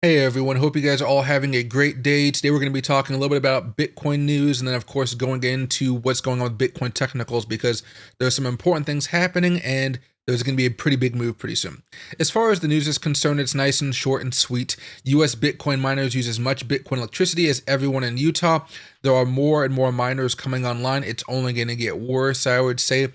Hey everyone, hope you guys are all having a great day. Today we're going to be talking a little bit about Bitcoin news and then of course going into what's going on with Bitcoin technicals because there's some important things happening and there's going to be a pretty big move pretty soon. As far as the news is concerned, it's nice and short and sweet. US Bitcoin miners use as much Bitcoin electricity as everyone in Utah. There are more and more miners coming online. It's only going to get worse, I would say,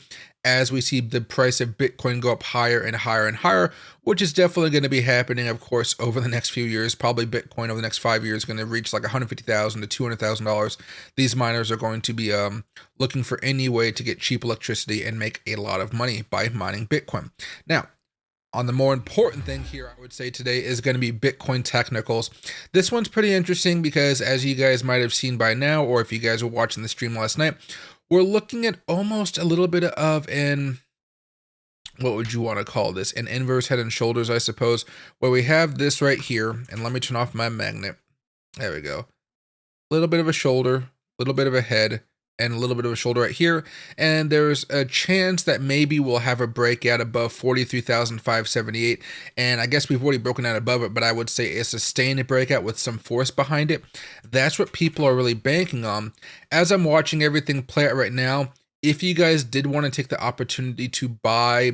as we see the price of Bitcoin go up higher and higher and higher, which is definitely going to be happening, of course, over the next few years. Probably Bitcoin over the next 5 years is going to reach like $150,000 to $200,000. These miners are going to be looking for any way to get cheap electricity and make a lot of money by mining Bitcoin. Now, on the more important thing here, I would say today is going to be Bitcoin technicals. This one's pretty interesting because, as you guys might have seen by now, or if you guys were watching the stream last night, we're looking at almost a little bit of an, what would you want to call this? An inverse head and shoulders, I suppose, where we have this right here. And let me turn off my magnet. There we go. A little bit of a shoulder, a little bit of a head, and a little bit of a shoulder right here. And there's a chance that maybe we'll have a breakout above 43,578. And I guess we've already broken out above it, but I would say a sustained breakout with some force behind it. That's what people are really banking on. As I'm watching everything play out right now, if you guys did want to take the opportunity to buy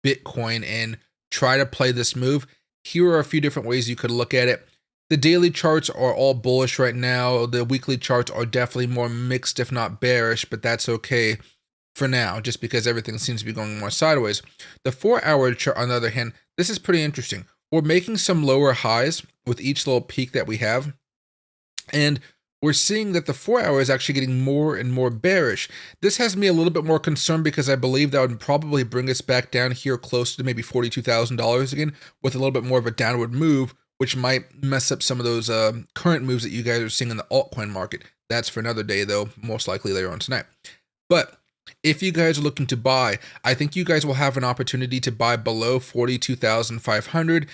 Bitcoin and try to play this move, here are a few different ways you could look at it. The daily charts are all bullish right now. The weekly charts are definitely more mixed, if not bearish, but that's okay for now, just because everything seems to be going more sideways. The 4-hour chart, on the other hand, this is pretty interesting. We're making some lower highs with each little peak that we have, and we're seeing that the 4-hour is actually getting more and more bearish. This has me a little bit more concerned because I believe that would probably bring us back down here close to maybe $42,000 again with a little bit more of a downward move, which might mess up some of those current moves that you guys are seeing in the altcoin market. That's for another day, though, most likely later on tonight. But if you guys are looking to buy, I think you guys will have an opportunity to buy below 42,500,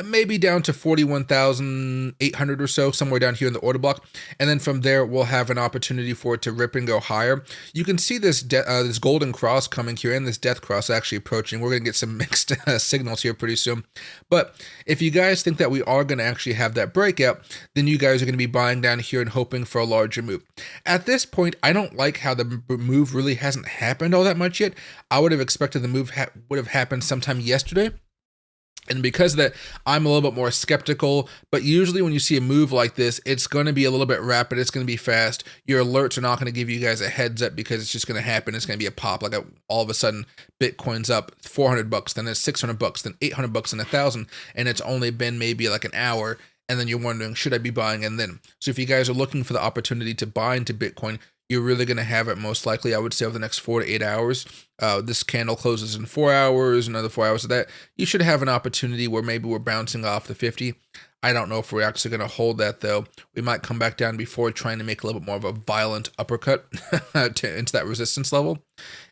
maybe down to 41,800 or so, somewhere down here in the order block. And then from there, we'll have an opportunity for it to rip and go higher. You can see this this golden cross coming here and this death cross actually approaching. We're going to get some mixed signals here pretty soon. But if you guys think that we are going to actually have that breakout, then you guys are going to be buying down here and hoping for a larger move. At this point, I don't like how the move really hasn't happened all that much yet. I would have expected the move would have happened sometime yesterday. And because of that, I'm a little bit more skeptical. But usually when you see a move like this, it's going to be a little bit rapid. It's going to be fast. Your alerts are not going to give you guys a heads up because it's just going to happen. It's going to be a pop. Like all of a sudden, Bitcoin's up $400, then it's $600, then $800, and $1,000. And it's only been maybe like an hour. And then you're wondering, should I be buying? And then, so if you guys are looking for the opportunity to buy into Bitcoin, you're really going to have it most likely, I would say, over the next 4 to 8 hours. This candle closes in 4 hours, another 4 hours of that. You should have an opportunity where maybe we're bouncing off the 50. I don't know if we're actually going to hold that, though. We might come back down before trying to make a little bit more of a violent uppercut into that resistance level.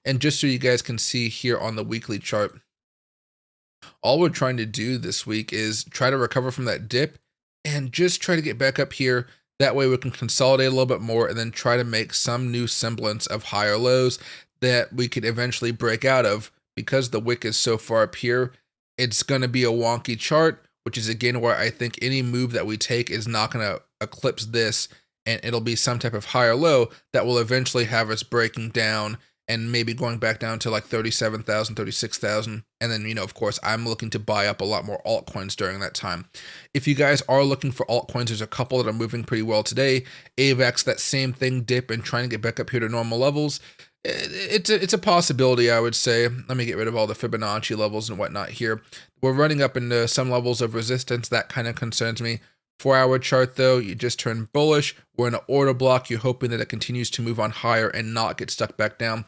And just so you guys can see here on the weekly chart, all we're trying to do this week is try to recover from that dip and just try to get back up here. That way we can consolidate a little bit more and then try to make some new semblance of higher lows that we could eventually break out of. Because the wick is so far up here, it's going to be a wonky chart, which is again where I think any move that we take is not going to eclipse this, and it'll be some type of higher low that will eventually have us breaking down and maybe going back down to like 37,000, 36,000. And then, you know, of course, I'm looking to buy up a lot more altcoins during that time. If you guys are looking for altcoins, there's a couple that are moving pretty well today. AVAX, that same thing, dip and trying to get back up here to normal levels. It's a possibility, I would say. Let me get rid of all the Fibonacci levels and whatnot here. We're running up into some levels of resistance. That kind of concerns me. 4-hour chart, though, you just turned bullish. We're in an order block. You're hoping that it continues to move on higher and not get stuck back down.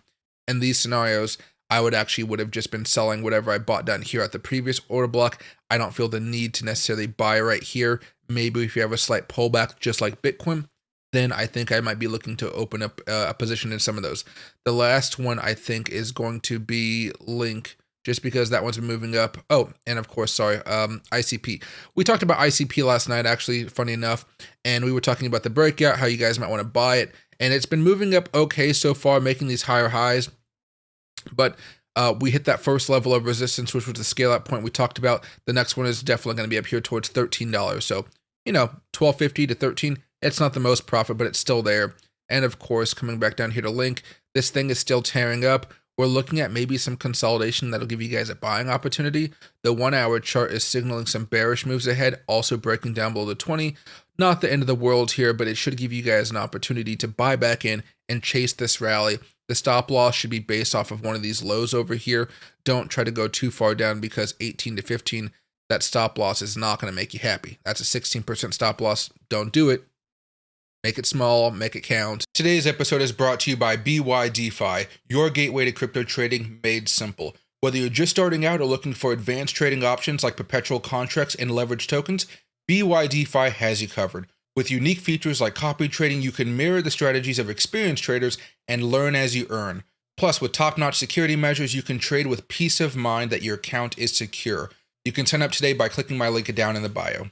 In these scenarios, I would have just been selling whatever I bought down here at the previous order block. I don't feel the need to necessarily buy right here. Maybe if you have a slight pullback, just like Bitcoin, then I think I might be looking to open up a position in some of those. The last one I think is going to be Link, just because that one's been moving up. Oh, and of course, ICP. We talked about ICP last night, actually, funny enough, and we were talking about the breakout, how you guys might want to buy it, and it's been moving up okay so far, making these higher highs. But We hit that first level of resistance, which was the scale out point we talked about. The next one is definitely going to be up here towards $13. So, $12.50 to $13. It's not the most profit, but it's still there. And of course, coming back down here to Link, this thing is still tearing up. We're looking at maybe some consolidation that'll give you guys a buying opportunity. The 1 hour chart is signaling some bearish moves ahead, also breaking down below the 20. Not the end of the world here, but it should give you guys an opportunity to buy back in and chase this rally. The stop loss should be based off of one of these lows over here. Don't try to go too far down because 18 to 15, that stop loss is not going to make you happy. That's a 16% stop loss. Don't do it. Make it small, make it count. Today's episode is brought to you by BYDeFi, your gateway to crypto trading made simple. Whether you're just starting out or looking for advanced trading options like perpetual contracts and leveraged tokens, BYDeFi has you covered. With unique features like copy trading, you can mirror the strategies of experienced traders and learn as you earn. Plus, with top-notch security measures, you can trade with peace of mind that your account is secure. You can sign up today by clicking my link down in the bio.